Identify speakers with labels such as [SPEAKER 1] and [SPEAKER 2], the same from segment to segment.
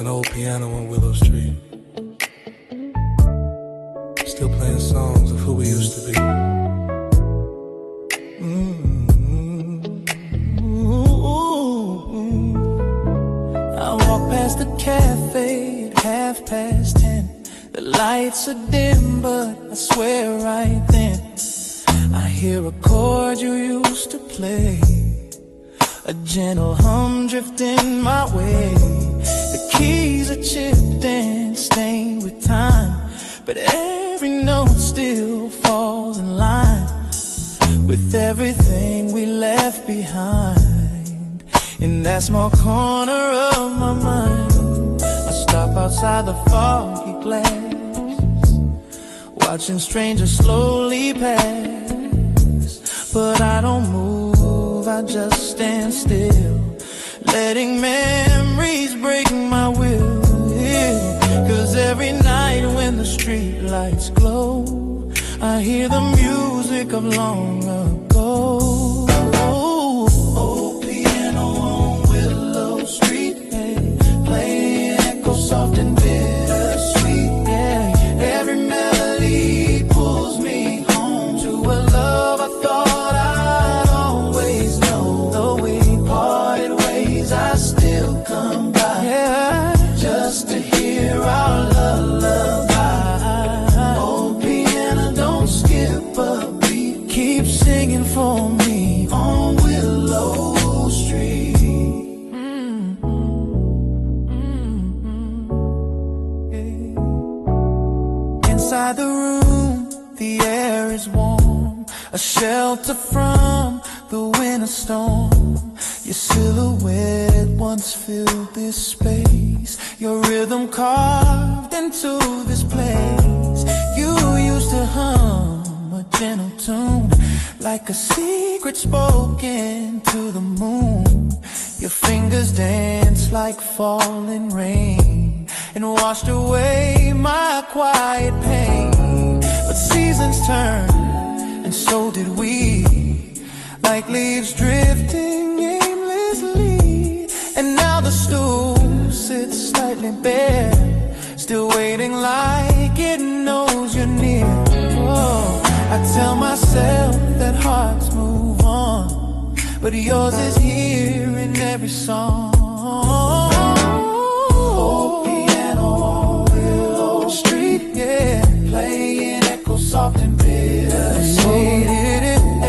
[SPEAKER 1] an old piano on Willow Street, still playing songs of who we used to be.
[SPEAKER 2] I walk past the cafe at 10:30. The lights are dim, but I swear right then I hear a chord you used to play, a gentle hum drifting my way. The keys are chipped and stained with time, but every note still falls in line with everything we left behind. In that small corner of my mind, I stop outside the foggy glass, watching strangers slowly pass. But I don't move, I just stand still, letting memories break my will. Yeah. 'Cause every night when the street lights glow, I hear the music of long ago. Old piano on Willow Street, yeah. Playing echo soft and bittersweet. Yeah. Every melody pulls me home to a love I thought I'd always know. Though we parted ways, I still come by, yeah, just to hear our lullaby. Old piano, don't skip a beat, keep singing for me on Willow Street. Yeah. Inside the room, the air is warm, a shelter from the winter storm. Your silhouette once filled this space, your rhythm carved into this place. You used to hum a gentle tune, like a secret spoken to the moon. Your fingers danced like falling rain and washed away my quiet pain. But seasons turned, and so did we, like leaves drifting aimlessly. And now the stool sits slightly bare, still waiting like it knows you're near. Oh, I tell myself that hearts move on, but yours is here in every song. Old piano on Willow Street, yeah, playing echo soft and bittersweet.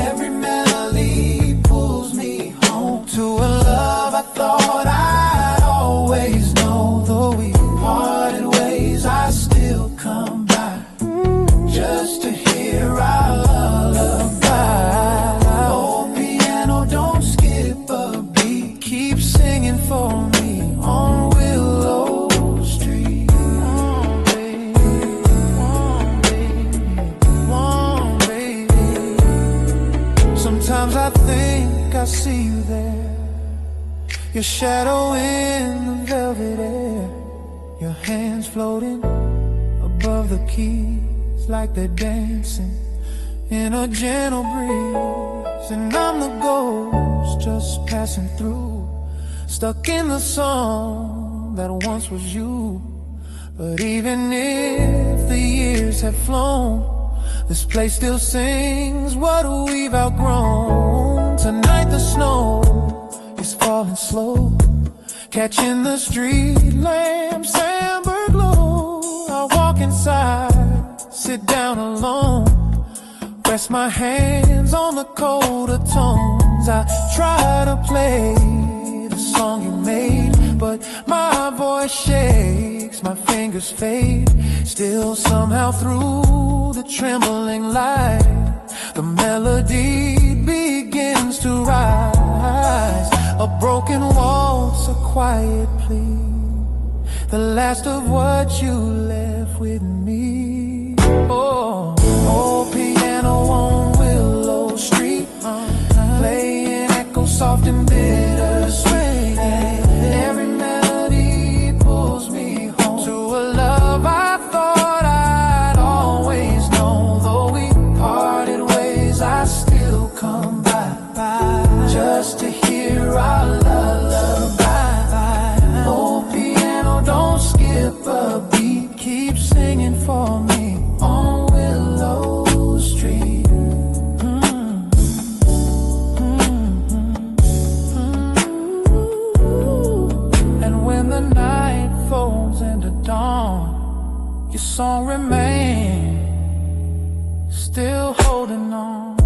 [SPEAKER 2] Every melody pulls me home to a love I thought I'd always know. Though we parted ways, I still come by, just to hear our lullaby. Old piano, don't skip a beat, keep singing for me on Willow Street. Sometimes I think I see you there, your shadow in the velvet air, your hands floating above the keys like they're dancing in a gentle breeze. And I'm the ghost just passing through, stuck in the song that once was you. But even if the years have flown, this place still sings what we've outgrown. Tonight the snow is falling slow, catching the street lamps amber glow. I walk inside, sit down alone, rest my hands on the colder tones. I try to play the song you made, but my voice shakes, my fingers fade. Still somehow through the trembling light, the melody begins to rise. A broken waltz, a quiet plea, the last of what you left with me. Oh, old piano on Willow Street, playing echo soft and bittersweet. Every melody pulls me home to a love I thought I'd always know. Though we parted ways, I still come by, just to hear our lullaby. Old piano, don't song remains, still holding on.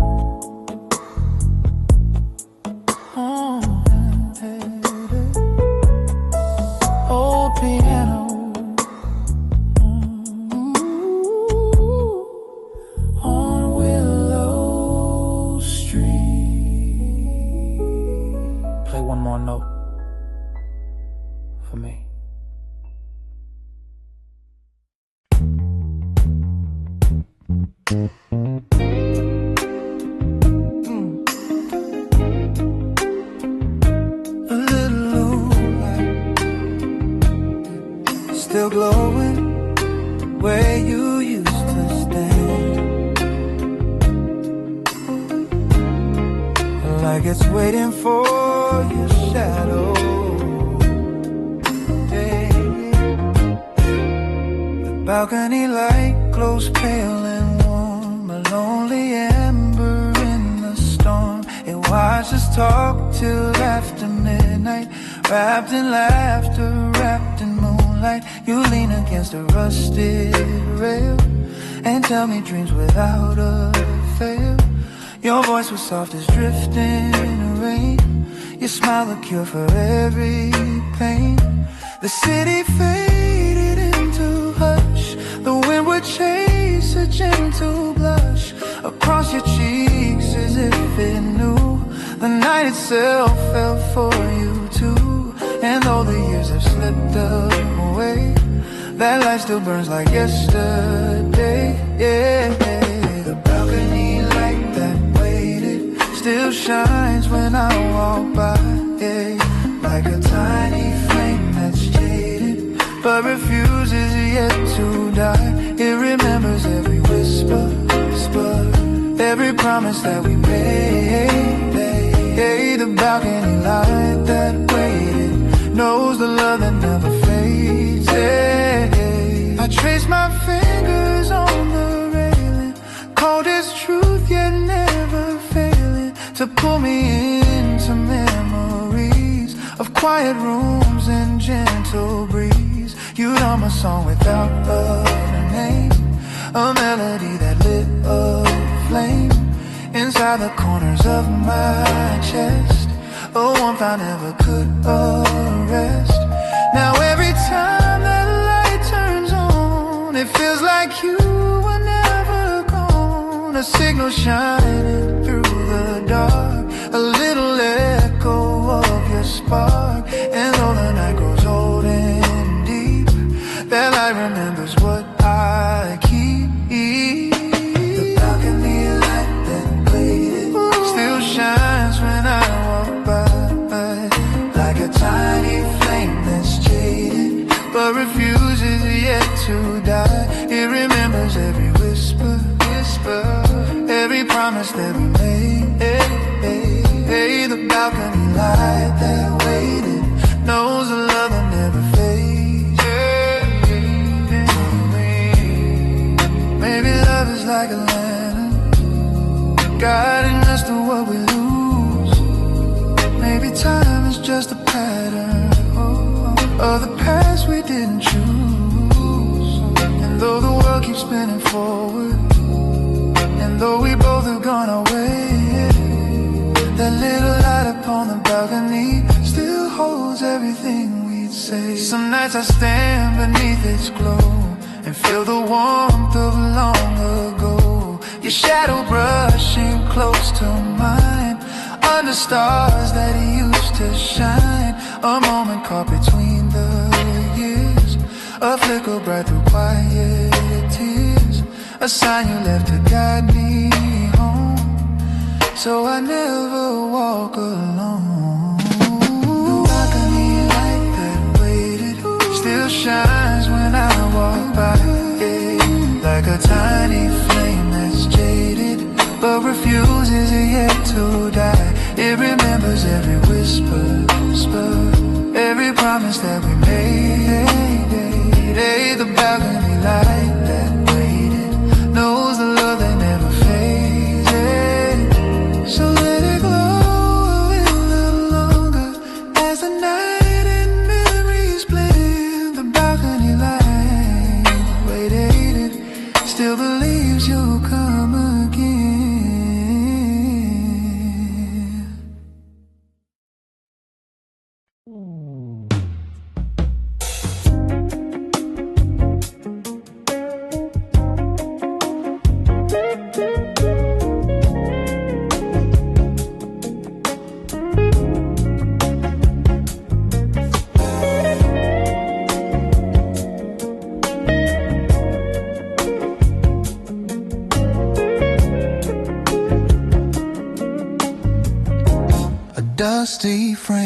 [SPEAKER 2] Old piano, on Willow Street. Play one more note for me.
[SPEAKER 3] A little low light, still glowing where you used to stand, like it's waiting for your shadow. Yeah. The balcony light glows pale and warm, a lonely ember in the storm. It watches us talk till after midnight, wrapped in laughter, wrapped in moonlight. You lean against a rusted rail and tell me dreams without a fail. Your voice was soft as drifting rain. Your smile a cure for every pain. The city faded into hush. The wind would chase a gentle blush across your cheeks as if it knew the night itself fell for you too. And though the years have slipped away, that light still burns like yesterday. Yeah, the balcony light that waited still shines when I walk by. Yeah, like a tiny flame that's jaded but refuses yet to die. It remembers every whisper, every promise that we made. Hey, the balcony light that waited knows the love that never fades. Hey, I trace my fingers on the railing, cold as truth yet never failing, to pull me into memories of quiet rooms and gentle breeze. You know my song without a name, a melody that lit a flame inside the corners of my chest, a warmth I never could arrest. Now every time that light turns on, it feels like you were never gone. A signal shining through the dark, a little echo of your spark. And though the night grows old and deep, that light remembers what I keep. The balcony light that played still shines when I walk by, like a tiny flame that's jaded but refuses yet to die. It remembers every whisper, every promise that we made. Hey, the balcony light that waited knows a love that never fades. Maybe love is like a lantern, guiding us to what we lose. Maybe time is just a pattern of the past we didn't choose. And though the world keeps spinning forward, and though we both have gone our way, that little light upon the balcony still holds everything we'd say. Some nights I stand beneath its glow and feel the warmth of long ago. Your shadow brushing close to mine, under stars that used to shine. A moment caught between the years, a flicker bright through quiet tears, a sign you left to guide me home, so I never walk alone. The balcony light that waited still shines when I walk by, yeah, like a tiny flame that's jaded but refuses yet to die. It remembers every whisper, every promise that we made. Hey, the balcony light that waited knows the love that never fades. So let it glow a little longer as the night and memories blend. The balcony light waited.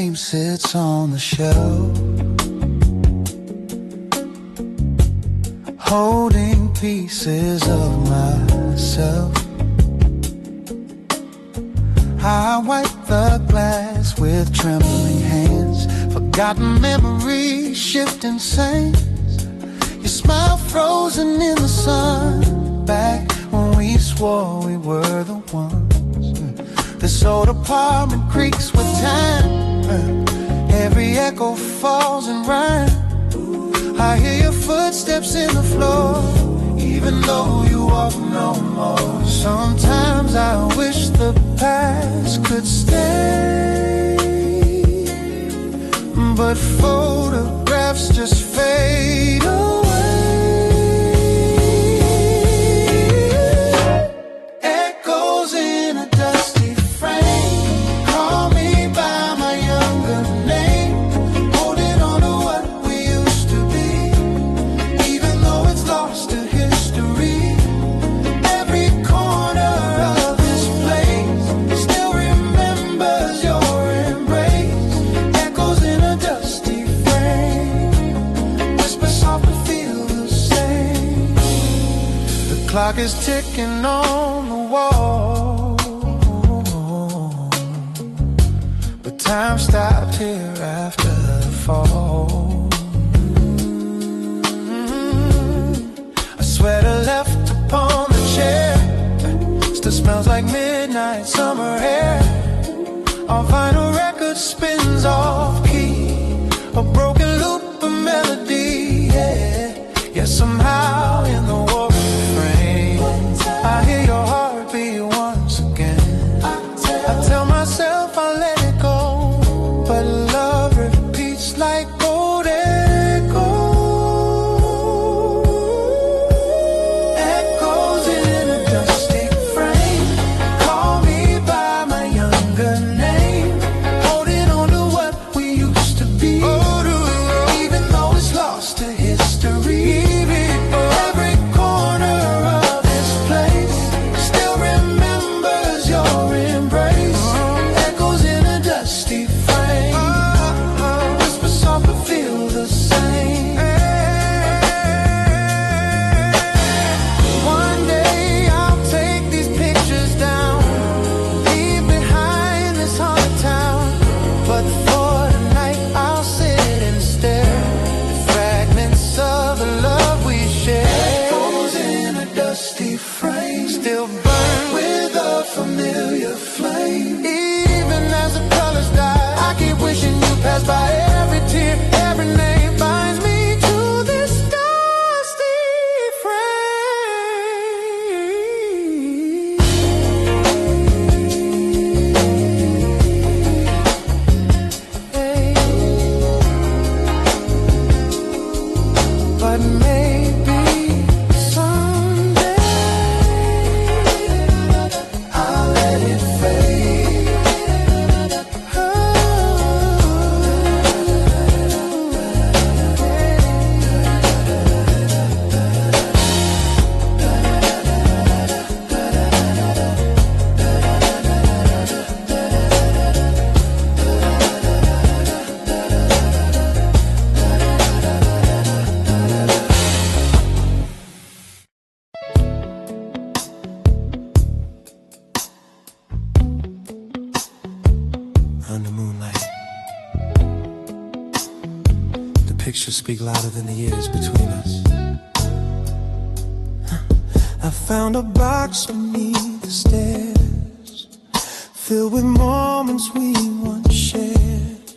[SPEAKER 3] name sits on the shelf, holding pieces of myself. I wipe the glass with trembling hands, forgotten memories, shifting sands. Your smile frozen in the sun, back when we swore we were the ones. This old apartment creaks with time, every echo falls in rhyme. I hear your footsteps in the floor, even though you walk no more. Sometimes I wish the past could stay, but photographs just fade away. Echoes in a dusty frame, call me by my younger name, holding on to what we used to be, even though it's lost to history. Every corner of this place still remembers your embrace. Echoes in a dusty frame, whisper soft but feel the same. The clock is ticking on the wall, but time stopped here after the fall. A sweater left upon the chair still smells like midnight summer air. Our vinyl record spins off key, a broken loop of melody, yeah somehow in the war frame I hear your heartbeat once again. I tell myself I'll let it go, but love repeats like old echoes. Echoes in a dusty frame, call me by my younger name, holding on to what we used to be, even though it's lost to history. Every corner of this place still remembers your embrace. Echoes in a dusty frame, whisper soft but feel the same. One day I'll take these pictures down, leave behind this haunted town, but for tonight I'll sit and stare at fragments of the love we shared. Echoes in a dusty frame, still burn with a familiar flame. Even as the colors die, I keep wishing you passed by. Every tear, every name binds me to this dusty frame. But maybe someday I'll let it fade. Under moonlight, the pictures speak louder than the years between us. I found a box beneath the stairs, filled with moments we once shared.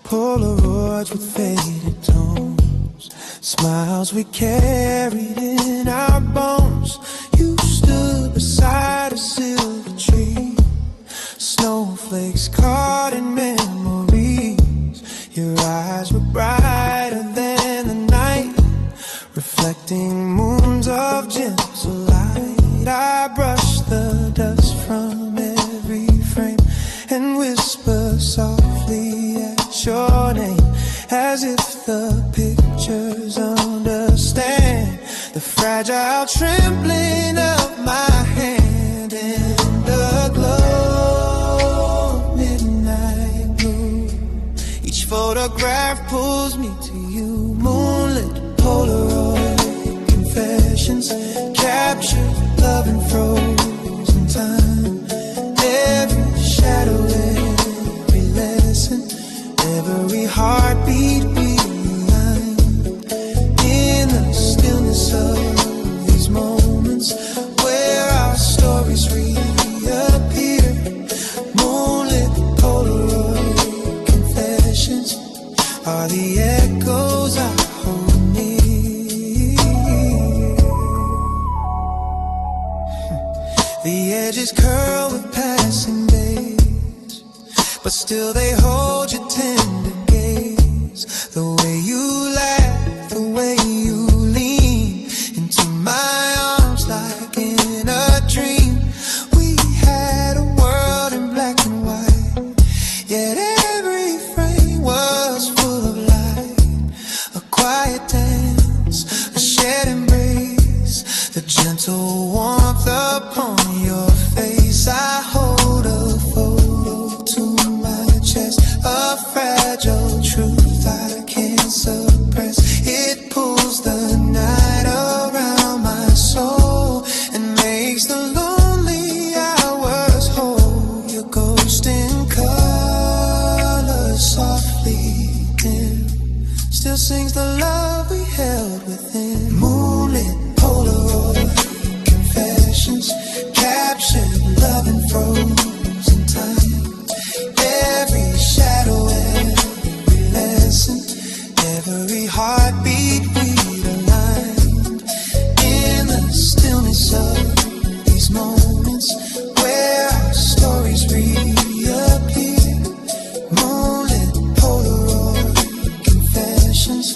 [SPEAKER 3] Polaroids with faded tones, smiles we carried in our bones. You stood beside a silver tree, snowflakes caught in memories. Your eyes were brighter than the night, reflecting moons of gentle light. I brushed the dust from every frame and whisper softly at your name, as if the pictures understand the fragile trembling of my hand in the glow of midnight blue.
[SPEAKER 2] photograph pulls me to you. Moonlit Polaroid confessions, captured love in frozen time. Every shadow, every lesson, every heartbeat realigned. In the stillness of these moments where our stories reappear. Moonlit Polaroid confessions are the echoes I hold near. The edges curl with passing days, but still they hold your tender gaze. The way you laugh, the way you lean into my arms like in a dream. We had a world in black and white, yet every frame was full of light. A quiet dance, a shared embrace, the gentle warmth upon your face. I hold a photo to my chest, a fragile truth I can't suppress. It pulls the night around my soul and makes the lonely hours whole. Your ghost in color softly dim still sings the love we held within. Moonlit Polaroid confessions, captured love in frozen time. Every shadow, every lesson, every heartbeat realigned. In the stillness of these moments where our stories reappear. Moonlit Polaroid confessions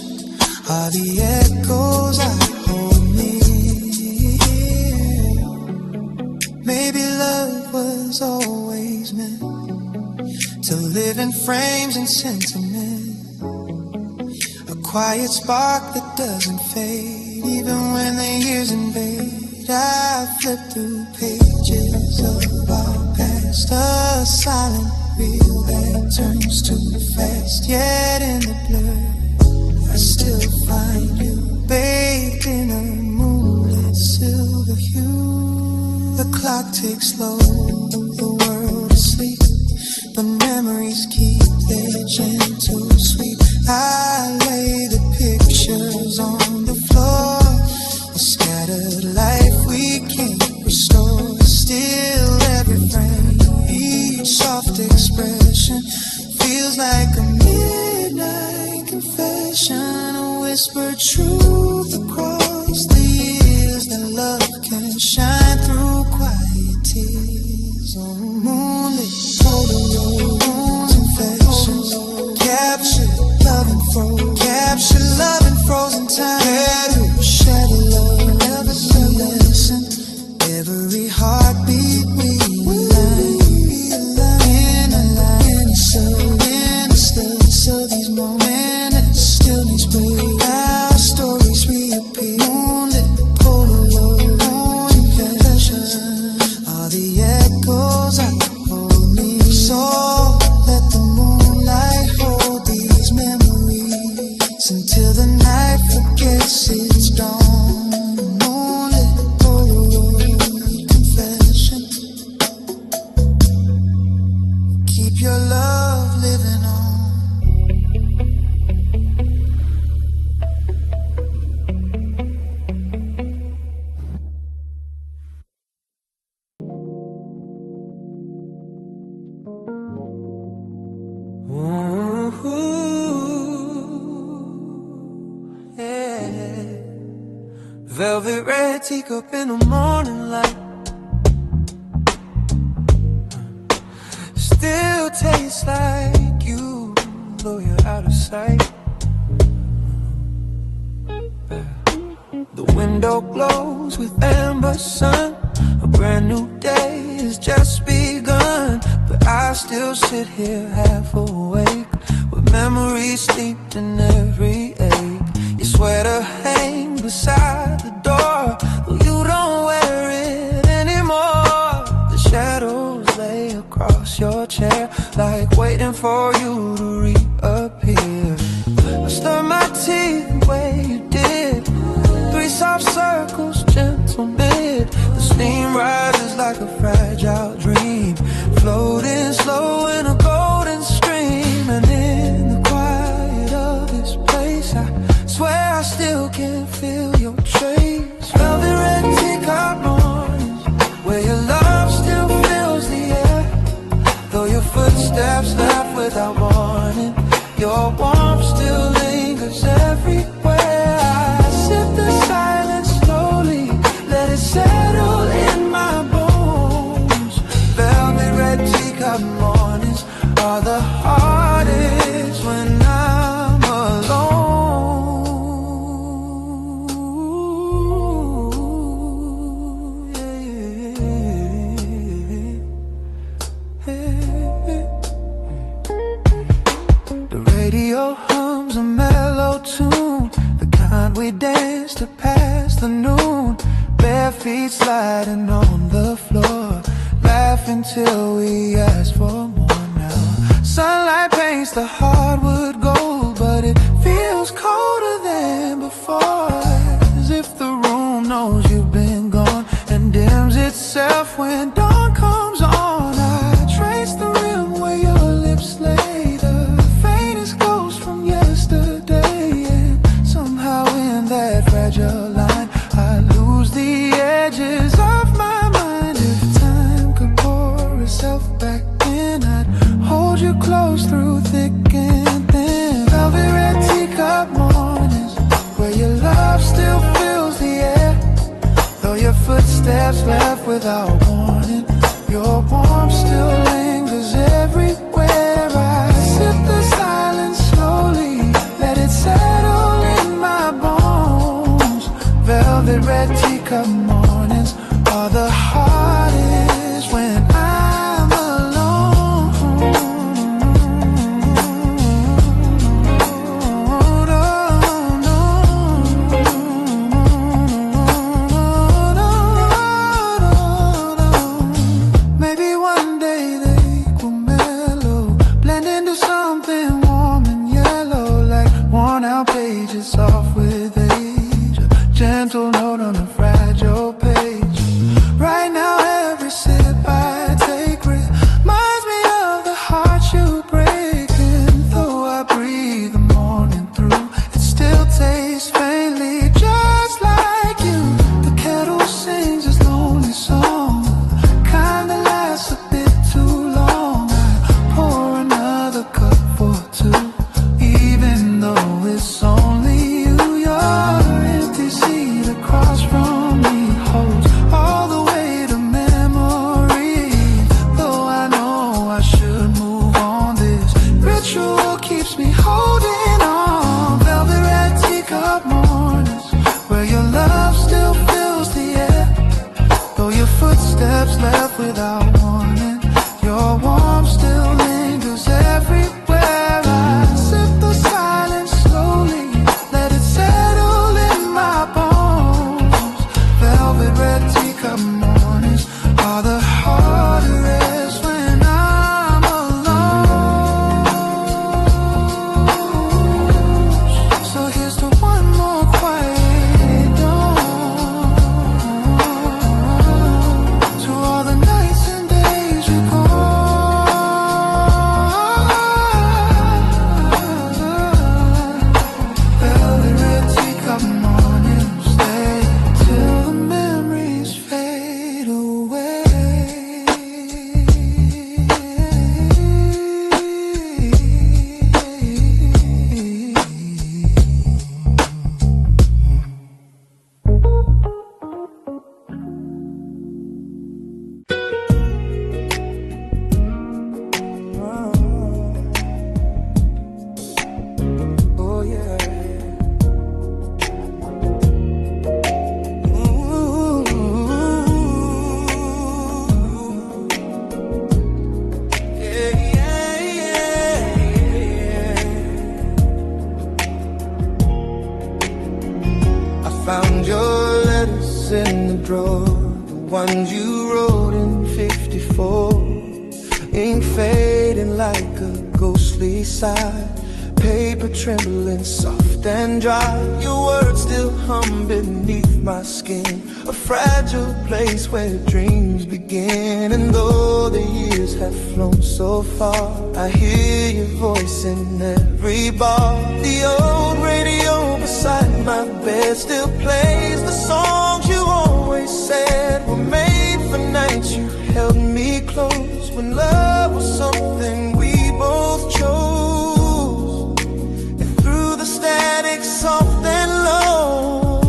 [SPEAKER 2] are the echoes I hold near. Maybe love was always meant to live in frames and sentiment, a quiet spark that doesn't fade even when the years invade. I flip through pages of our past, a silent reel that turns too fast. Yet in the blur I still find you, baked in a moonlit silver hue. The clock ticks slow, the world is asleep, but memories keep their gentle sweep. I lay the pictures on the floor, a scattered life we can't restore. Still every frame, each soft expression feels like a midnight confession, a whispered truth across the years that love can shine through quiet tears. Oh, moonlit Polaroid confessions, captured love in frozen time. Every shadow, love, every lesson, every heartbeat realigned. In the stillness of these moments, stillness break. Our stories reappear. Moonlit Polaroid confessions are the echoes I hold near. So let the moonlight hold these memories until the night forgets its dawn. Moonlit Polaroid confession, keep your love living on. Ooh, yeah. Velvet red teacup in the morning light still tastes like you, though you're out of sight. The window glows with amber sun, a brand new day has just begun. But I still sit here half awake, with memories steeped in every ache. Your sweater hangs beside the door, though you don't wear it anymore. The shadows lay across your chair, like waiting for you to reappear.
[SPEAKER 3] tune, the kind we dance to pass the noon. Bare feet sliding on the floor, laughing till we ask for more now. Sunlight paints the hardwood gold, but it feels colder than before, as if the room knows you've been gone and dims itself when dawn comes on. I trace the rim where your lips lay, the faintest ghost from yesterday, and somehow in that fragile line I lose the edges of my mind. If time could pour itself back in, I'd hold you close through thick and thin. Velvet red teacup mornings where your love still fills the air, though your footsteps left without warning. Your warmth still lingers everywhere. I sip the silence slowly, let it settle in my bones. Velvet red teacup mornings are the hardest when I'm alone. Maybe one day they will mellow, blend into something warm and yellow, like worn out pages soft with age, a gentle note on a fragile page. Right now every sip I take reminds me of the heart you break, and though I breathe the morning through, it still tastes faintly just like you. The kettle sings its lonely song, kind that lasts a bit too long. I pour another cup for two, even though it's only you. Your empty seat across from me holds all the weight of memory. Though I know I should move on, this ritual keeps me holding on. Velvet red teacup mornings where your love still fills the air, though your footsteps left without warning. Your warmth still lingers everywhere. I sip the silence slowly, let it settle in my bones. Velvet red teacup mornings are the hardest when I'm alone. So here's to one more quiet dawn, to all the nights and days you're gone. Velvet red teacup mornings stay till the memories fade away. Oh yeah. I found your letters in the drawer, the ones you wrote in '54. Ink fading like a ghostly sigh, paper trembling soft and dry. Your words still hum beneath my skin, a fragile place where dreams begin. And though the years have flown so far, I hear your voice in every bar. The old radio beside my bed still plays the songs you always said were made for nights you held me close, when love was something we both chose. And through the static soft and low,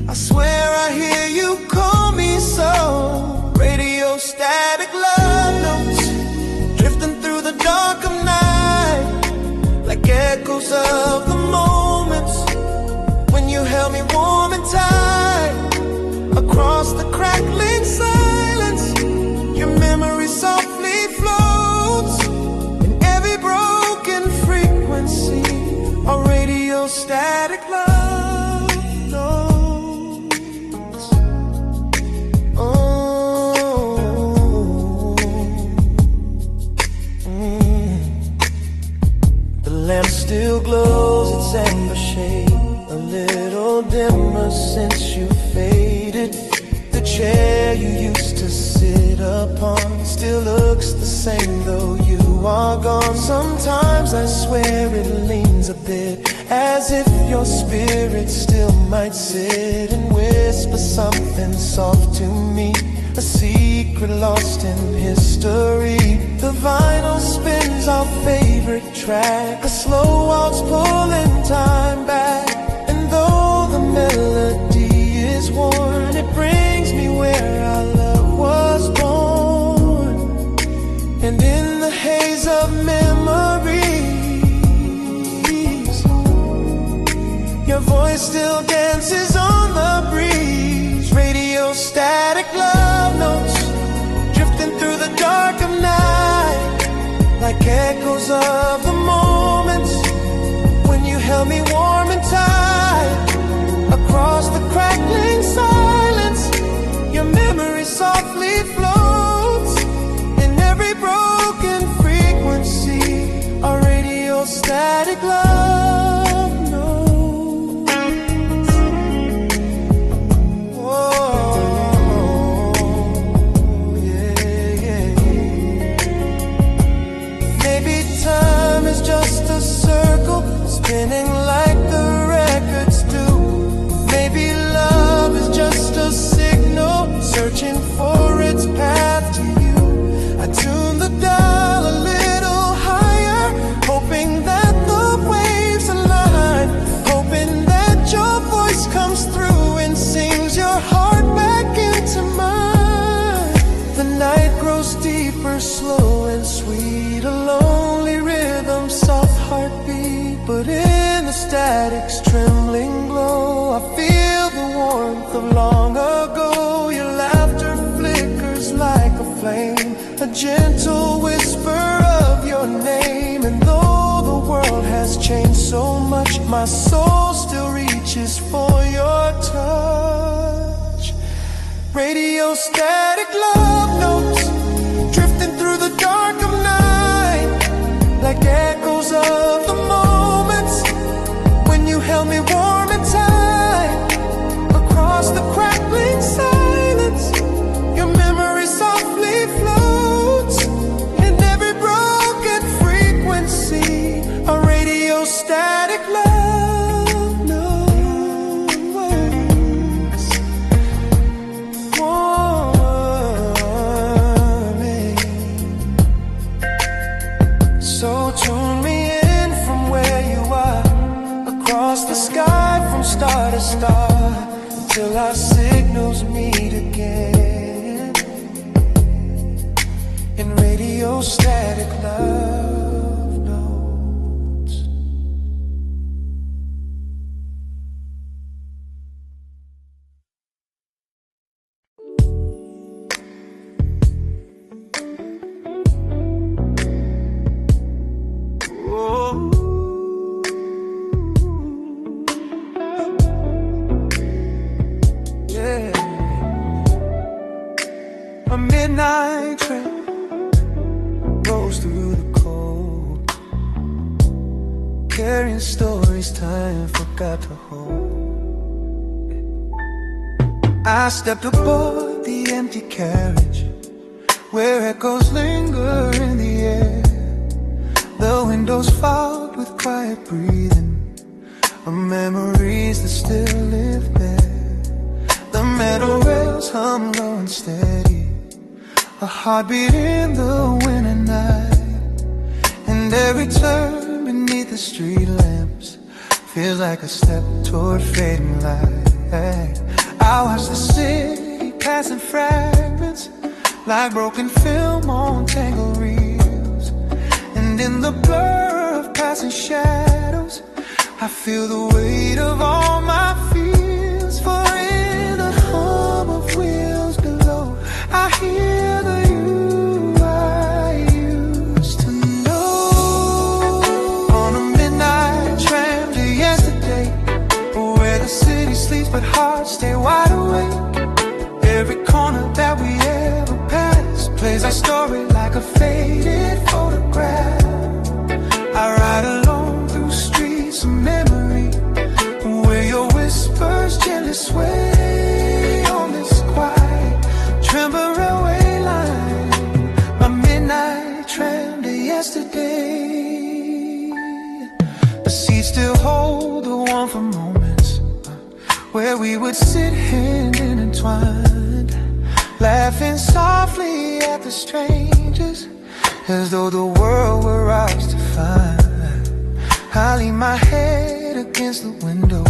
[SPEAKER 3] I swear I hear you call me so. Radio static love notes drifting through the dark of night, like echoes of the moments when you held me warm and tight. Across the crackling silence, your memory softly floats, and every broken frequency lamp still glows its amber shade, a little dimmer since you faded. The chair you used to sit upon still looks the same though you are gone. Sometimes I swear it leans a bit, as if your spirit still might sit and whisper something soft to me, a secret lost in history. The vinyl spins our favorite track, a slow waltz pulling time back. And though the melody is worn, it brings me where our love was born. And in the haze of memories, your voice still dances on the breeze. Radio static love notes drifting through the dark of night, like echoes of the moments when you held me warm and tight. Across the crackling silence, your memory softly floats. In every broken frequency, a radio static love notes. Whoa, yeah, yeah. Maybe time is just a circle spinning like the records do. Maybe love is just a signal searching for its path to you. I tune the dial a little higher, hoping that the waves align, hoping that your voice comes through and sings your heart back into mine. The night grows deeper, slow and sweet, a lonely rhythm, soft heartbeat. But in the static's trembling glow, I feel the warmth of long ago. Your laughter flickers like a flame, a gentle whisper of your name. And though the world has changed so much, my soul still reaches for your touch. Radio static love notes drifting through the dark of night, like echoes of the moments when you held me warm and tight. Across the crackling silence, your memory softly floats. In every broken frequency, a radio static love notes. Warming. So tune me in from where you are, across the sky from star to star, till our signals meet again in radio static love notes. A midnight train rolls through the cold, carrying stories time forgot to hold. I stepped aboard the empty carriage, where echoes linger in the air. The windows fogged with quiet breathing of memories that still live there. The metal rails hum low and steady, a heartbeat in the winter night. And every turn beneath the street lamps feels like a step toward fading light. I watch the city pass in fragments, like broken film on tangled reels. And in the blur of passing shadows, I feel the weight of all my fears. For in the hum of wheels below, I hear the you I used to know. On a midnight tram to yesterday, where the city sleeps but hearts stay wide awake. Every corner that we ever passed plays our story like a faded photograph. I ride alone The seats still hold the warmth of moments where we would sit hand intertwined, laughing softly at the strangers, as though the world were ours to find. I lean my head against the window,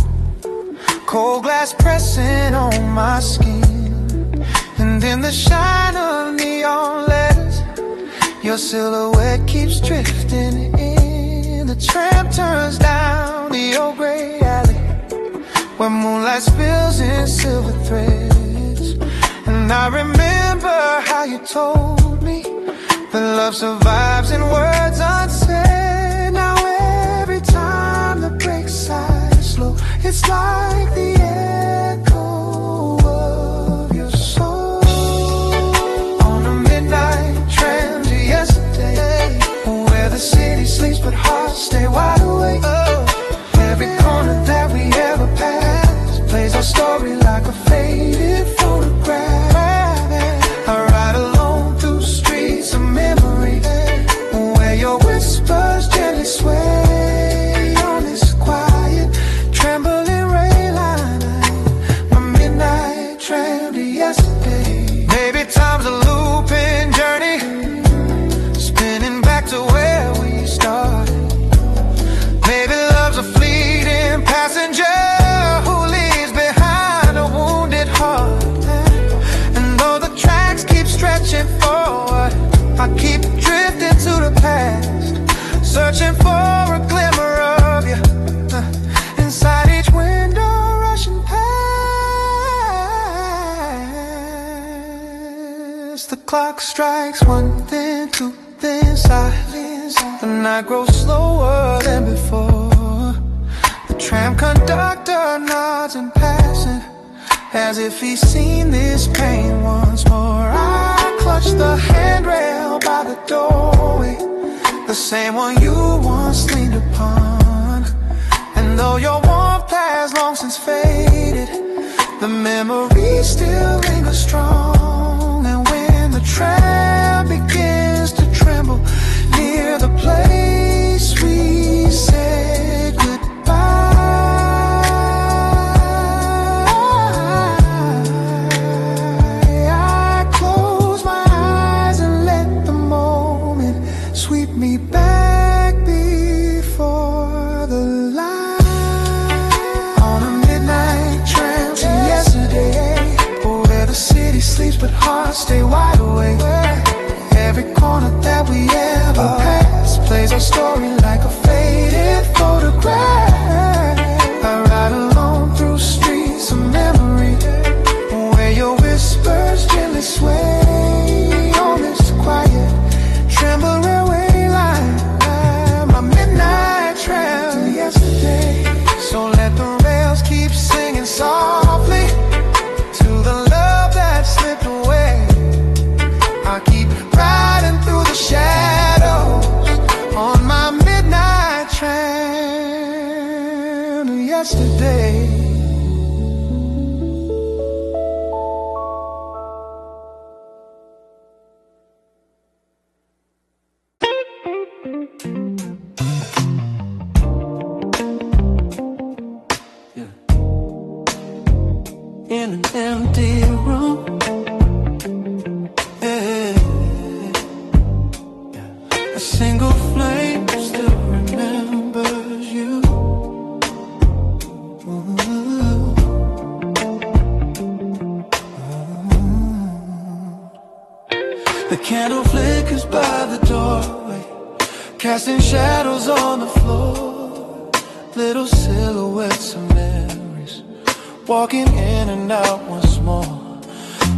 [SPEAKER 3] cold glass pressing on my skin, and in the shine of neon letters, your silhouette keeps drifting in. The tram turns down the old gray alley where moonlight spills in silver threads. And I remember how you told me that love survives in words unsaid. Now every time the brakes side slow, it's like the echo of your soul. On a midnight tram to yesterday, where the city sleeps but hearts stay wide awake. Every corner that we ever passed plays our story like a faded photograph. I ride alone through streets of memory, where your whispers gently sway on this quiet, trembling rail line. My midnight tram to yesterday. Maybe time's a looping journey, spinning back to where we started. Maybe love's a fleeting passenger who leaves behind a wounded heart. And though the tracks keep stretching forward, I keep drifting to the past, searching for a glimmer of you inside each window rushing past. The clock strikes one, then two, then silence. The night grows slower than before. The tram conductor nods in passing, as if he's seen this pain once more. I clutch the handrail by the doorway, the same one you once leaned upon. And though your warmth has long since faded, the memory still lingers strong. And when the tram begins to tremble near the place we said goodbye, I close my eyes and let the moment sweep me back before the light. On a midnight tram to yesterday, where the city sleeps but hearts stay wide awake. Every corner that we ever passed plays our story like a faded photograph. I ride alone through streets of memory, where your whispers gently sway on this quiet, trembling railway line. My midnight tram to yesterday. So let the rails keep singing softly to the love that slipped away. I keep riding through the shadows on my midnight tram to yesterday.
[SPEAKER 2] In an empty room, a single flame still remembers you. The candle flickers by the doorway, casting shadows on the floor. Little silhouettes of memories, walking in and out once more.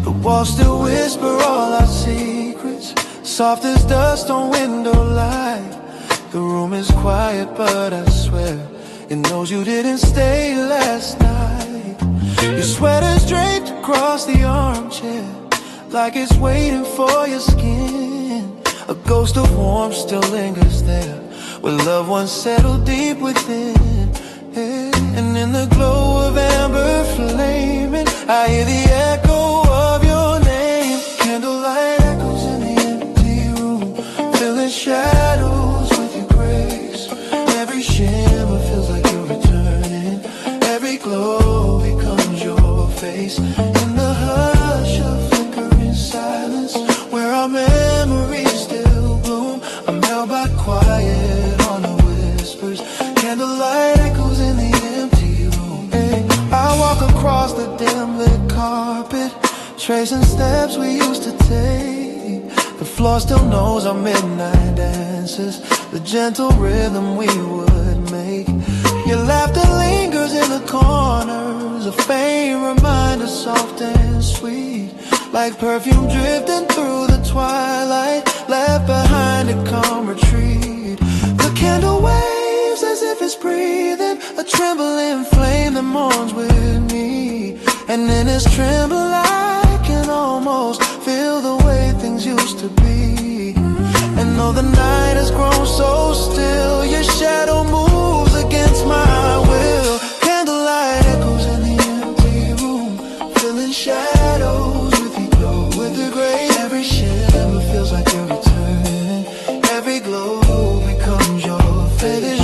[SPEAKER 2] The walls still whisper all our secrets, soft as dust on window light. The room is quiet, but I swear it knows you didn't stay last night. Your sweater's draped across the armchair, like it's waiting for your skin. A ghost of warmth still lingers there, where loved ones settle deep within. And in the glow of amber flaming, I hear the echo of your name. Candlelight echoes in the empty room, filling shadows with your grace. Every shimmer
[SPEAKER 3] place. In the hush of flickering silence, where our memories still bloom, I'm held by quiet haunted whispers, candlelight echoes in the empty room. I walk across the dim lit carpet, tracing steps we used to take. The floor still knows our midnight dances, the gentle rhythm we would make. Your laughter lingers in the corners, a faint reminder, soft and sweet, like perfume drifting through the twilight, left behind a calm retreat. The candle waves as if it's breathing, a trembling flame that mourns with me. And in its tremble I can almost feel the way things used to be. And though the night has grown so still, your shadow moves against my will. Candlelight echoes in the empty room, filling shadows with the glow, with the grace. Every shimmer feels like you're returning, every glow becomes your face.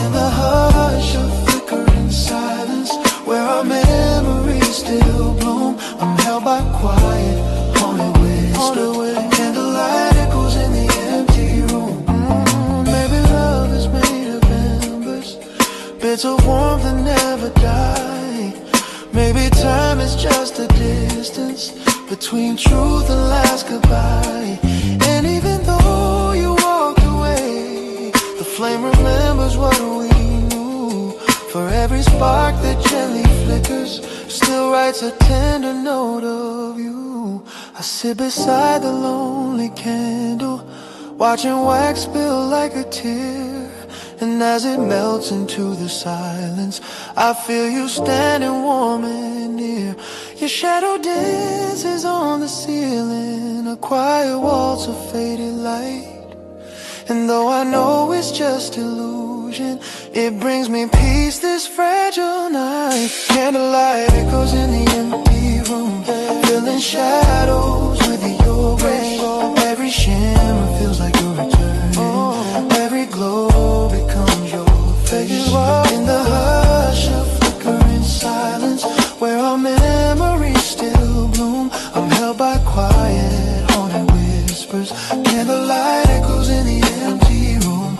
[SPEAKER 3] In the hush of flickering silence, where our memories still bloom, I'm held by quiet haunted whispers, candlelight echoes in the empty room. Maybe love is made of embers, bits of warmth that never die. Maybe time is just a distance between truth and last goodbye. And even though you walked away, the flame remembers what we knew. For every spark that gently flickers, still writes a tender note of you. I sit beside the lonely candle, watching wax spill like a tear. And as it melts into the silence, I feel you standing warm and near. Your shadow dances on the ceiling, a quiet waltz of faded light. And though I know it's just illusion, it brings me peace this fragile night. Candlelight echoes in the empty room, filling shadows with your grace. Every shimmer feels like you're returning, every glow becomes your face. In the hush of flickering silence, where our memories still bloom, I'm held by quiet haunted whispers, candlelight echoes in the empty room.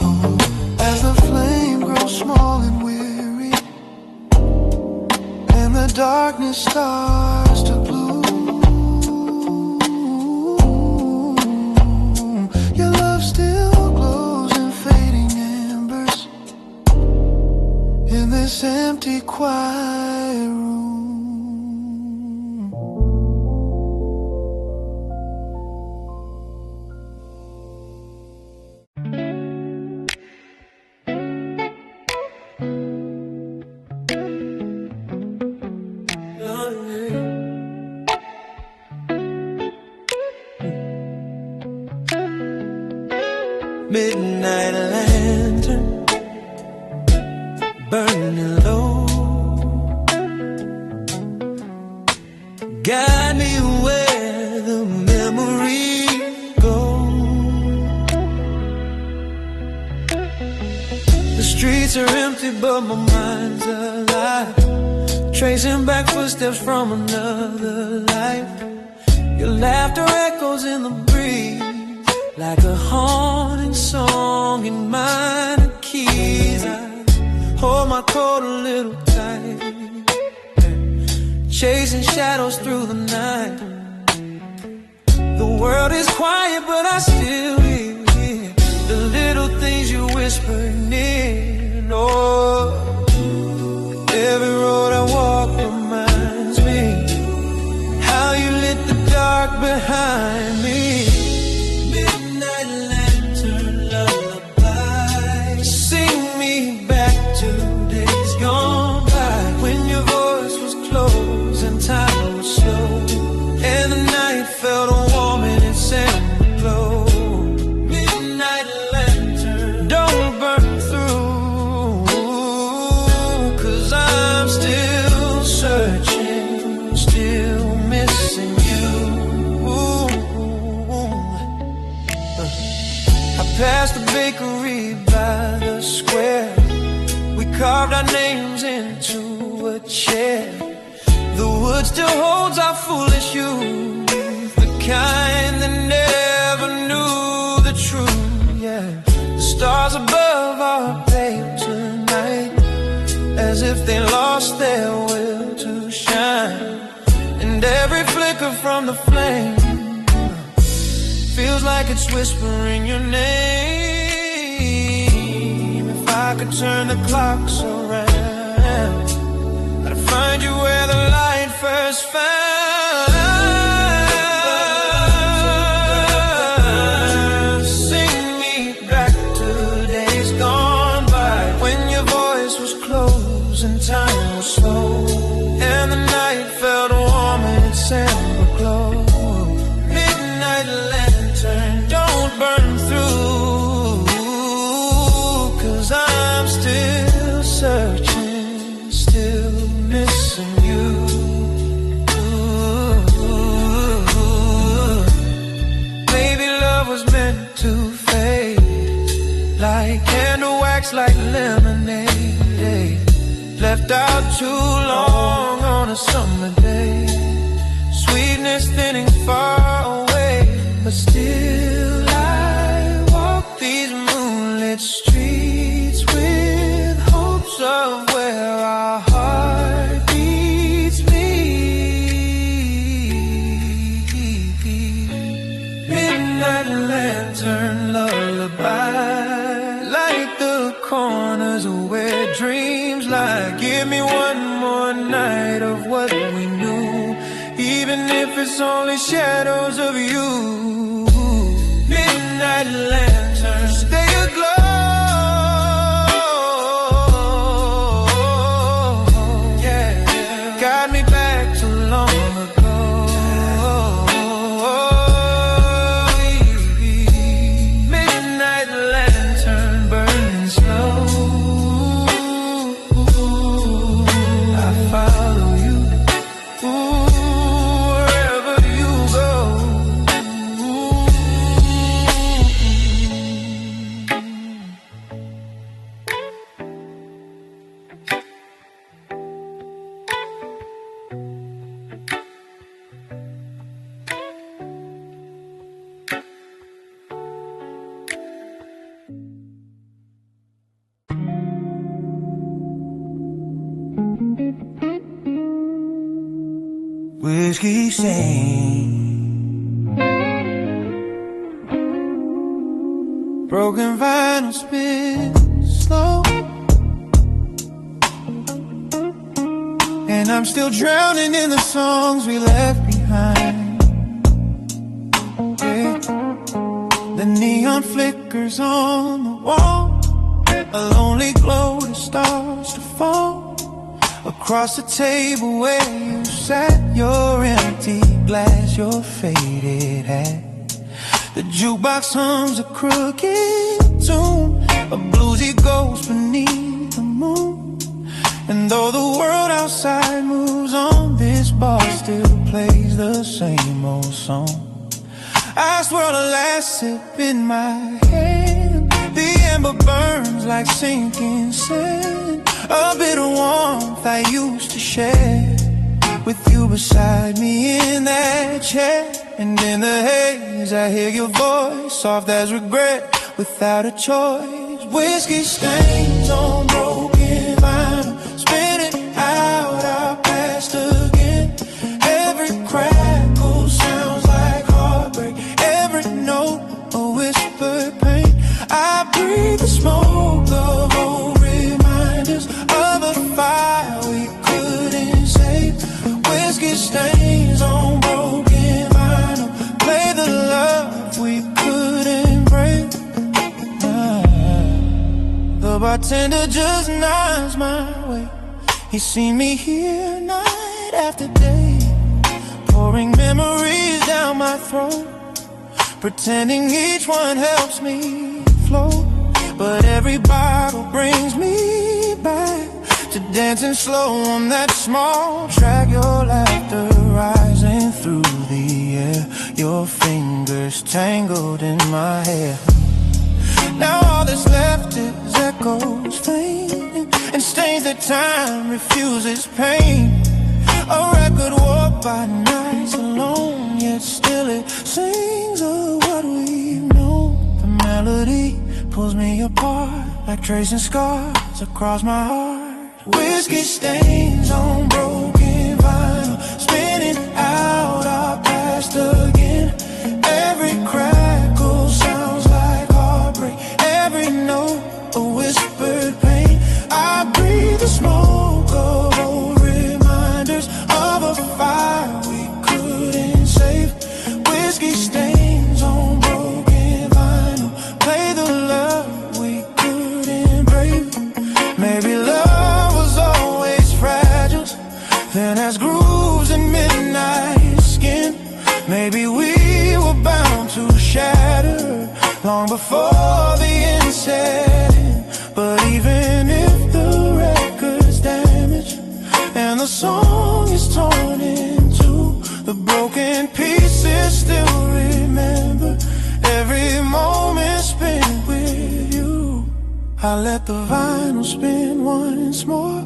[SPEAKER 3] As the flame grows small and weary, and the darkness starts to bloom, your love still glows in fading embers, in this empty quiet room.
[SPEAKER 2] Midnight lantern burning low, guide me where the memories go. The streets are empty but my mind's alive, tracing back footsteps from another life. Your laughter echoes in the breeze, like a haunting song in minor keys. I hold my coat a little tight, chasing shadows through the night. The world is quiet but I still hear the little things you whisper near. Oh, every road I walk reminds me how you lit the dark behind me. Time was slow, and the night felt warm in its amber glow. Midnight lantern, don't burn through, 'cause I'm still searching, still missing you. I passed the bakery by the square, we carved our names into a chair. The wood still holds our foolish youth, the kind that never knew the truth, yeah. The stars above are pale tonight, as if they lost their will to shine. And every flicker from the flame feels like it's whispering your name. If I could turn the clocks around, I'd find you where the light first found. Sing me back to days gone by, when your voice was close and time was slow, and the night felt warm in December glow. Midnight lantern, don't burn through, 'cause I'm still searching, still missing you. Maybe love was meant to fade, like candle wax, like lemonade, left out too long on a summer day. Sweetness thinning far away, but still I walk these moonlit streets with hopes of where our heartbeats meet. Midnight lantern lullaby, like the corners of where dreams lie. Give me one more night of what we knew, even if it's only shadows of you. Midnight lantern, stay aglow, yeah. Got me back too long ago. Midnight lantern burning slow, I follow you, wherever you go.
[SPEAKER 3] Whiskey sing,
[SPEAKER 2] Broken vinyl spin slow, and I'm still drowning in the songs we left behind, yeah. The neon flickers on the wall, a lonely glow that starts to fall. Across the table where you sat, your empty glass, your faded hat. The jukebox hums a crooked tune, a bluesy ghost beneath the moon. And though the world outside moves on, this bar still plays the same old song. I swirl a last sip in my hand, the ember burns like sinking sand. A bit of warmth I used to share with you beside me in that chair. And in the haze I hear your voice, soft as regret, without a choice. Whiskey stains on broken vinyl, spinning out our past again. Every crackle sounds like heartbreak, every note a whispered pain. I breathe the smoke of old reminders of a fire we couldn't save. Whiskey stains on broken vinyl, play the love we couldn't break. The bartender just nods my way. He's seen me here night after day, pouring memories down my throat, pretending each one helps me float. But every bottle brings me back to dancing slow on that small track. Your laughter rising through the air, your fingers tangled in my hair. Now all that's left is echoes fading, and stains that time refuses pain. A record walk by nights alone, yet still it sings of what we've known. The melody pulls me apart like tracing scars across my heart. Whiskey stains on broken vinyl, spinning out our past again. Every crackle sounds like heartbreak, every note a whispered pain. I breathe the smoke of old reminders of a fire we couldn't save. Whiskey stains on broken vinyl, play the love we couldn't brave. Maybe love was always fragile, then has grooves in midnight skin. Maybe we were bound to shatter long before the end set in. But even if the record's damaged and the song is torn in two, the broken pieces still remember every moment spent with you. I let the vinyl spin once more,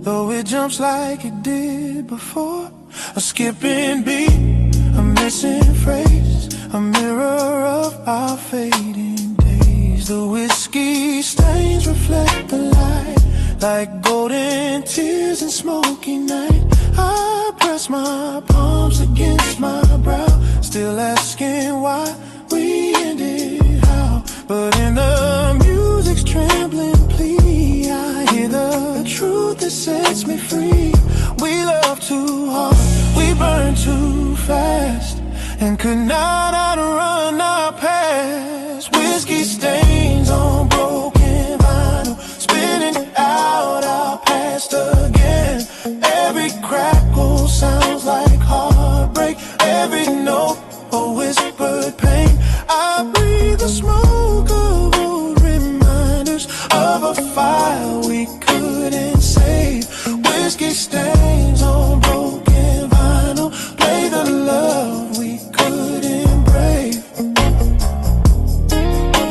[SPEAKER 2] though it jumps like it did before. A skipping beat, a missing phrase, a mirror of our fading days. The whiskey stains reflect the light like golden tears in smoky night. I press my palms against my brow, still asking why we ended how. But in the music's trembling plea, I hear the truth that sets me free. We love too hard, we burn too fast, and could not outrun our past. Whiskey stains on broken vinyl, spinning out our past again. Every crackle sounds like heartbreak, every note a whispered pain. I breathe the smoke of old reminders of a fire we couldn't save. Whiskey stains on broken vinyl, play the love we couldn't brave.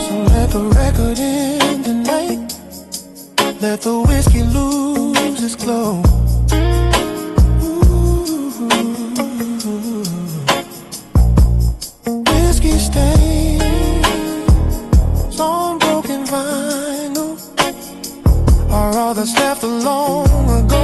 [SPEAKER 2] So let the record end tonight, let the whiskey lose its glow. Whiskey stains on broken vinyl are all that's left of long ago.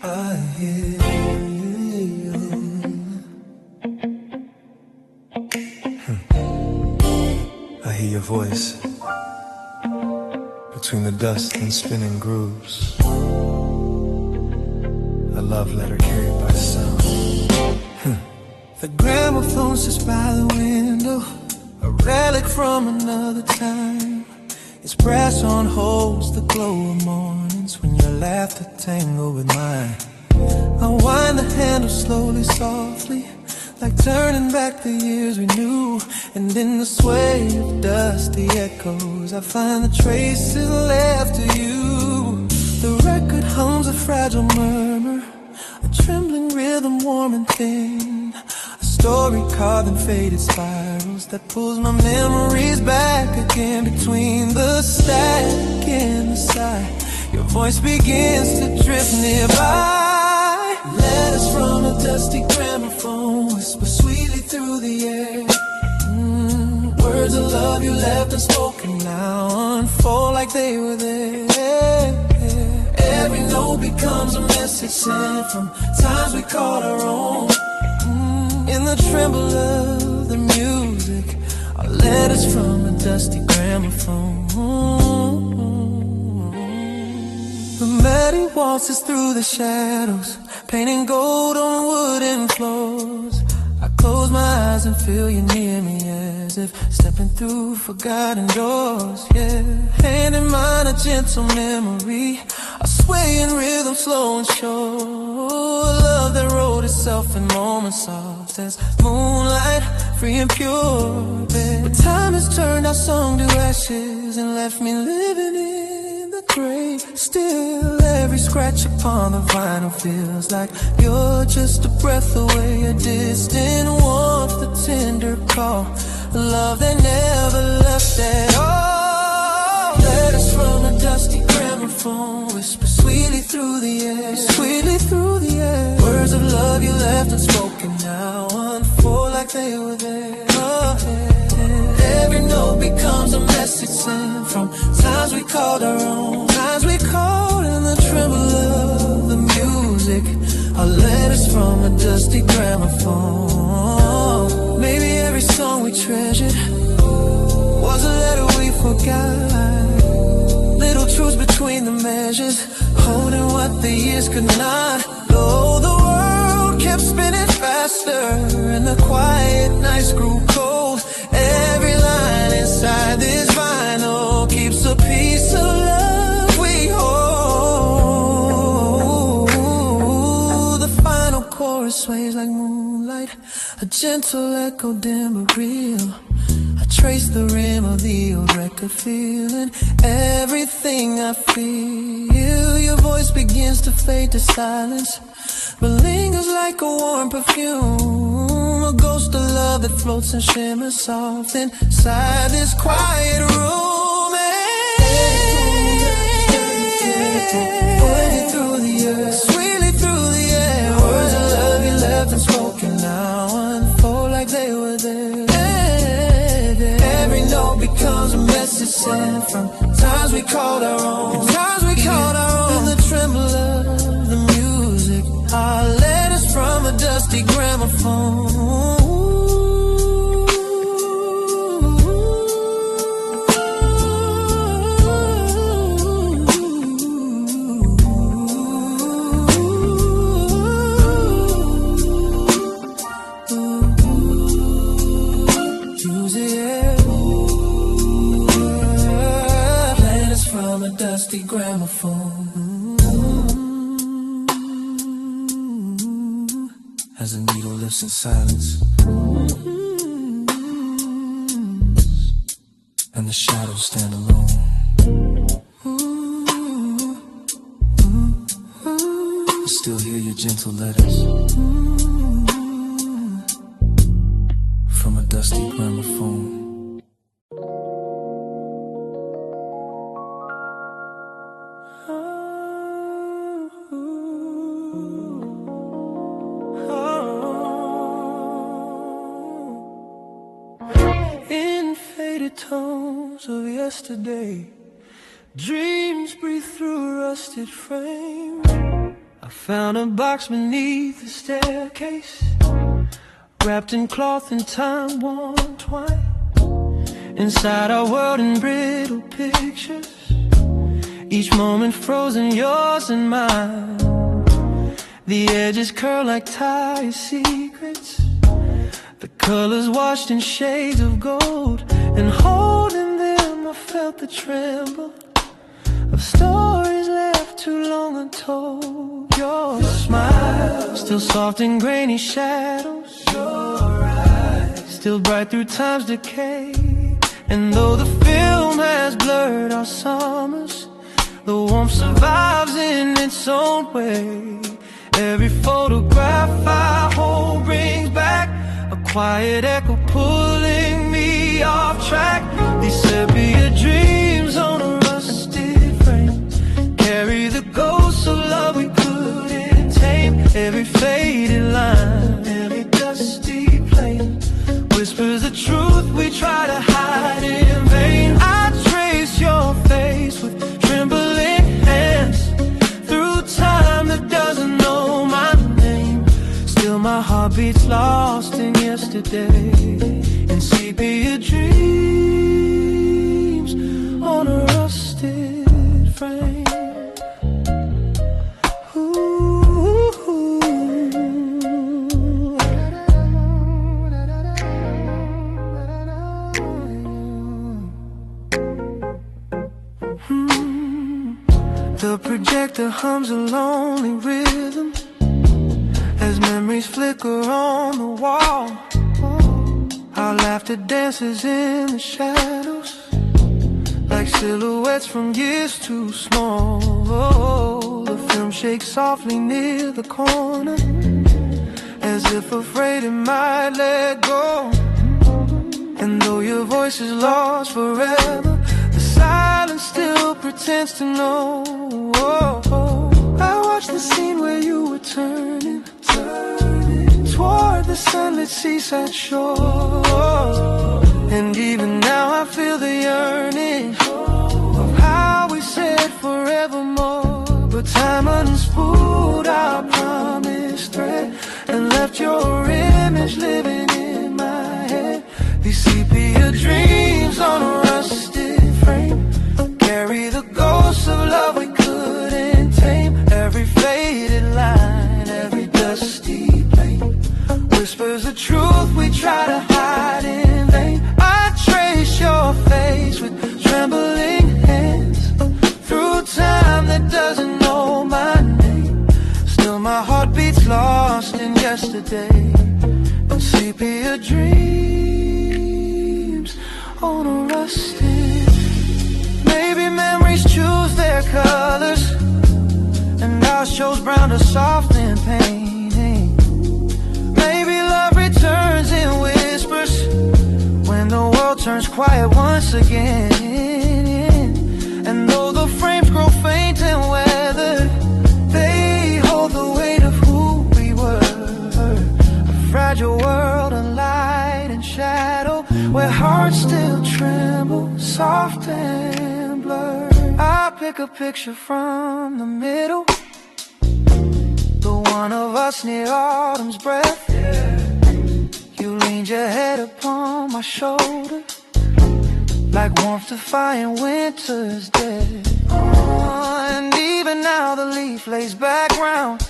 [SPEAKER 2] I hear you.
[SPEAKER 1] I hear your voice between the dust and spinning grooves. A love letter carried by sound.
[SPEAKER 2] The gramophone sits by the window, a relic from another time. Its brass on holds the glow of mornings when your laughter tangled with mine. I wind the handle slowly, softly, like turning back the years we knew. And in the sway of dusty echoes, I find the traces left of you. The record hums a fragile murmur, a trembling rhythm warm and thin, a story carved in faded spirals that pulls my memories back again. Between the static and the sigh, your voice begins to drift nearby. Letters from a dusty gramophone whisper sweetly through the air. Words of love you left unspoken now unfold like they were there. Every note becomes a message sent from times we called our own. In the tremble of the music are letters from a dusty gramophone. The melody waltzes through the shadows, painting gold on wooden floors. I close my eyes and feel you near me, as if stepping through forgotten doors. Yeah, hand in mine a gentle memory, a swaying rhythm slow and sure. Love that wrote itself in moments soft as moonlight, free and pure. But time has turned our song to ashes and left me living in the 3. Still every scratch upon the vinyl feels like you're just a breath away, a distant warmth, the tender call, a love that never left at all. Letters from a dusty gramophone whisper sweetly through the air, sweetly through the air. Words of love you left unspoken now unfold like they were there. Oh, yeah. Every note becomes a message sent from times we called our own, times we called in the tremble of the music. Our letters from a dusty gramophone. Maybe every song we treasured was a letter we forgot. Little truths between the measures, holding what the years could not. Though the world kept spinning faster and the quiet nights grew cold, every line inside this vinyl keeps a piece of love we hold. The final chorus sways like moonlight, a gentle echo dim but real. I trace the rim of the old record, feeling everything I feel. Your voice begins to fade to silence, but lingers like a warm perfume, a ghost of love that floats and shimmers soft inside this quiet room. Pointing through the earth, sweetly through the air. Words of love you left unspoken now unfold like they were there. Every note becomes a message sent from times we called our own, times we called our own. The tremble of the music, our letters from a dusty gramophone. Dusty gramophone.
[SPEAKER 1] As the needle lifts in silence and the shadows stand alone, I still hear your gentle letters from a dusty gramophone.
[SPEAKER 2] Tones of yesterday, dreams breathe through a rusted frame. I found a box beneath the staircase, wrapped in cloth and time-worn twine. Inside our world in brittle pictures, each moment frozen, yours and mine. The edges curl like tired secrets, the colors washed in shades of gold. And holding them I felt the tremble of stories left too long untold. Your smile, still soft in grainy shadows, your eyes, still bright through time's decay. And though the film has blurred our summers, the warmth survives in its own way. Every photograph I hold brings back a quiet echo pulling me off track. These sepia dreams on a rusted frame carry the ghosts of love we couldn't tame. Every faded line, every dusty plane whispers the truth we try to hide in vain. I trace your face with trembling hands through time that doesn't know my name. Still my heart beats lost in yesterday, in sepia dreams on a rusted frame. The projector hums a lonely rhythm as memories flicker on the wall. Our laughter dances in the shadows like
[SPEAKER 3] silhouettes from years too small. The film shakes softly near the corner, as if afraid it might let go. And though your voice is lost forever, the silence still pretends to know. I watched the scene where you were turning toward the sunlit seaside shore. And even now I feel the yearning of how we said forevermore. But time unspooled our promise thread and left your image living in my head. These sepia dreams on a rusted frame carry the ghosts of love we couldn't tame. Every faded line, every dusty plane whispers the truth we try to hide in vain. I trace your face with trembling hands through time that doesn't know my name. Still my heart beats lost in yesterday and sepia dreams on a rusted. Maybe memories choose their colors and ours chose brown to soften pain. Maybe love returns in whispers when the world turns quiet once again. And though the frames grow faint and weathered, they hold the weight of who we were. A fragile world of light and shadow, where hearts still tremble, soft and blurred. I pick a picture from the middle, the one of us near autumn's breath. You leaned your head upon my shoulder, like warmth defying winter's dead. And even now the leaf lays background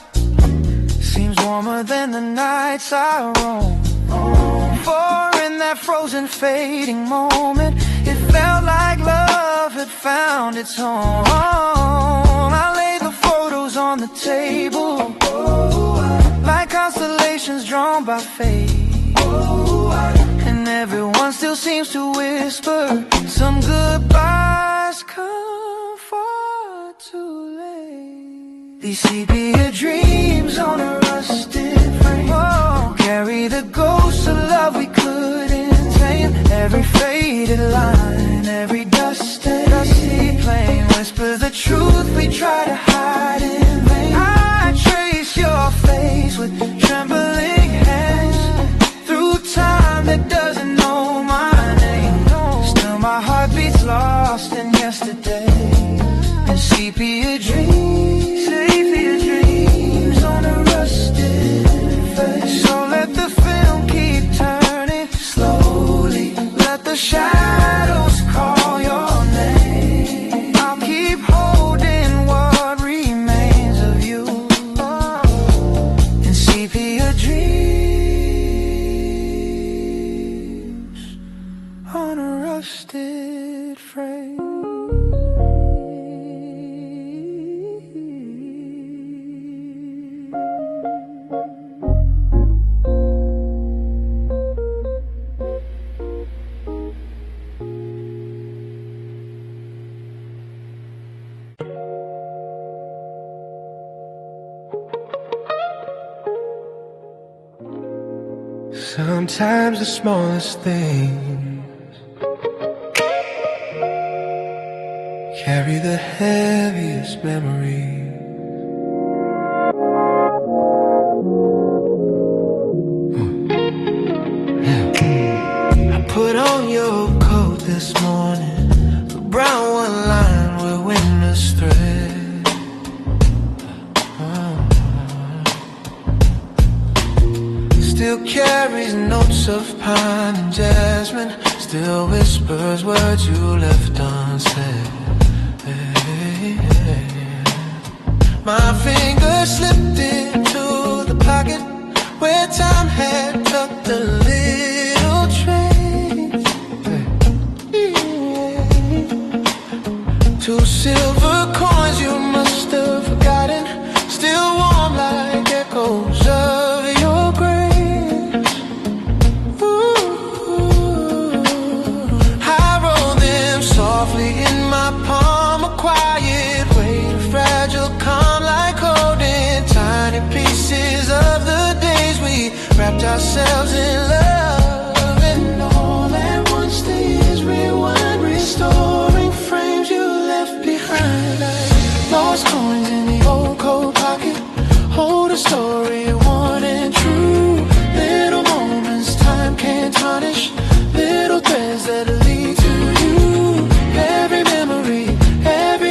[SPEAKER 3] seems warmer than the nights I roam. For in that frozen fading moment, it felt like love had found its home. I laid the photos on the table, like constellations drawn by fate. And everyone still seems to whisper some goodbyes come far too late. These sepia dreams on a rusted frame carry the ghosts of love we couldn't tame. Every faded line, every dusty plane whispers the truth we try to hide in vain. I trace your face with trembling hands through time that doesn't know my name. Still my heart beats lost in yesterday and sepia dreams on a rusted face. So let the film keep turning slowly, let the shadows call your name. I'll keep holding what remains of you in sepia dreams on a rusted frame.
[SPEAKER 2] Sometimes the smallest things carry the heaviest memory. I put on your coat this morning, the brown one lined with winter's thread. Still carries notes of pine and jasmine, still whispers words you left unsaid. My fingers slipped into the pocket where time had tucked a little trace. Two silver coins you must have forgotten, still warm like echoes of your grace. Ooh, I roll them softly in my ourselves in